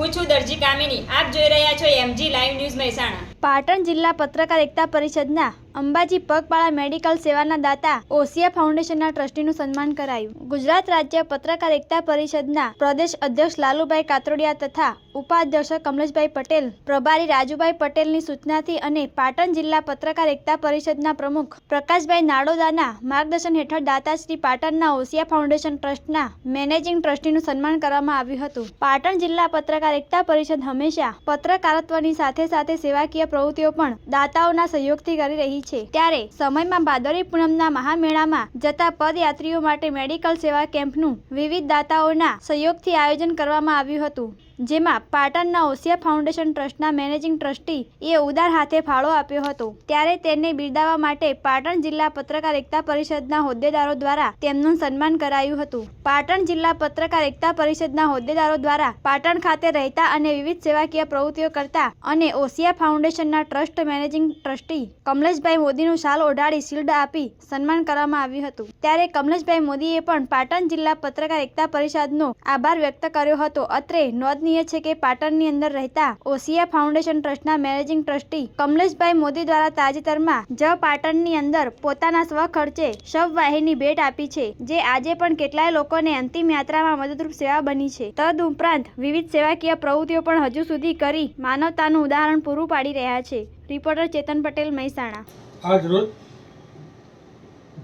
હું છું દરજી કામિની. આપ જોઈ રહ્યા છો MG live news Mehsana. Patan જિલ્લા પત્રકાર એકતા પરિષદના અંબાજી પગપાળા મેડિકલ સેવાના દાતા ઓસિયા ફાઉન્ડેશનના ટ્રસ્ટીનું સન્માન કરાયું. ગુજરાત રાજ્ય પત્રકાર એકતા પરિષદના પ્રદેશ અધ્યક્ષ લાલુભાઈ કાતરોડિયા તથા ઉપાધ્યક્ષ કમલેશભાઈ પટેલ, પ્રભારી રાજુભાઈ પટેલની સૂચનાથી અને પાટણ જિલ્લા પત્રકાર એકતા પરિષદના પ્રમુખ પ્રકાશભાઈ નાડોદાના માર્ગદર્શન હેઠળ દાતાશ્રી પાટણના ઓસિયા ફાઉન્ડેશન ટ્રસ્ટના મેનેજિંગ ટ્રસ્ટીનું સન્માન કરવામાં આવ્યું હતું. પાટણ જિલ્લા પત્રકાર એકતા પરિષદ હંમેશા પત્રકારત્વની સાથે સાથે સેવાકીય પ્રવૃત્તિઓ પણ દાતાઓના સહયોગથી કરી રહી છે. ત્યારે સમયમાં ભાદરવી પૂનમના મહામેળામાં જતા પદયાત્રીઓ માટે મેડિકલ સેવા કેમ્પનું વિવિધ દાતાઓના સહયોગથી આયોજન કરવામાં આવ્યું હતું, જેમાં પાટણના ઓસિયા ફાઉન્ડેશન ટ્રસ્ટના મેનેજિંગ ટ્રસ્ટી એ ઉદાર હાથે ફાળો આપ્યો હતો. ત્યારે તેને બિરદાવવા માટે પાટણ જિલ્લા પત્રકાર એકતા પરિષદના હોદ્દેદારો દ્વારા તેમનું સન્માન કરાયું હતું. પાટણ જિલ્લા પત્રકાર એકતા પરિષદના હોદ્દેદારો દ્વારા પાટણ ખાતે રહેતા અને વિવિધ સેવાકીય પ્રવૃત્તિઓ કરતા અને ઓસિયા ફાઉન્ડેશનના ટ્રસ્ટ મેનેજિંગ ટ્રસ્ટી કમલેશભાઈ મોદીનું શાલ ઓઢાડી શિલ્ડ આપી સન્માન કરવામાં આવ્યું હતું. ત્યારે કમલેશભાઈ મોદીએ પણ પાટણ જિલ્લા પત્રકાર એકતા પરિષદનો આભાર વ્યક્ત કર્યો હતો. અત્રે નોંધનીય છે કે પાટણની અંદર રહેતા ઓસિયા ફાઉન્ડેશન ટ્રસ્ટના મેનેજિંગ ટ્રસ્ટી કમલેશભાઈ મોદી દ્વારા તાજેતરમાં જ પાટણની અંદર પોતાના સ્વખર્ચે શવવાહિની ભેટ આપી છે, જે આજે પણ કેટલાય લોકોને અંતિમ યાત્રામાં મદદરૂપ સેવા બની છે. તદ ઉપરાંત વિવિધ સેવાકીય પ્રવૃત્તિઓ પણ હજુ સુધી કરી માનવતાનું ઉદાહરણ પૂરું પાડી રહ્યા છે. રિપોર્ટર ચેતન પટેલ, મહેસાણા. આજ રોજ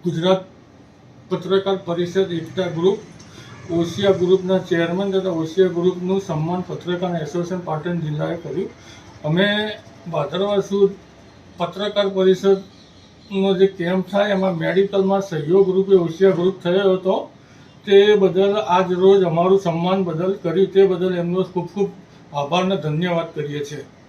ગુજરાત પત્રકાર પરિષદ એકતા ગ્રુપ ઓસિયા ગ્રુપના ચેરમેન તથા ઓસિયા ગ્રુપનું સન્માન પત્રકાર એસોસિએશન પાટણ જિલ્લાએ કર્યું. અમે ભાદરવા સુદ પત્રકાર પરિષદનો જે કેમ્પ થાય એમાં મેડિકલમાં સહયોગ રૂપે ઓસિયા ગ્રુપ થયો હતો. તે બદલ આજ રોજ અમારું સન્માન બદલ કર્યું, તે બદલ એમનો ખૂબ ખૂબ આભાર અને ધન્યવાદ કરીએ છીએ.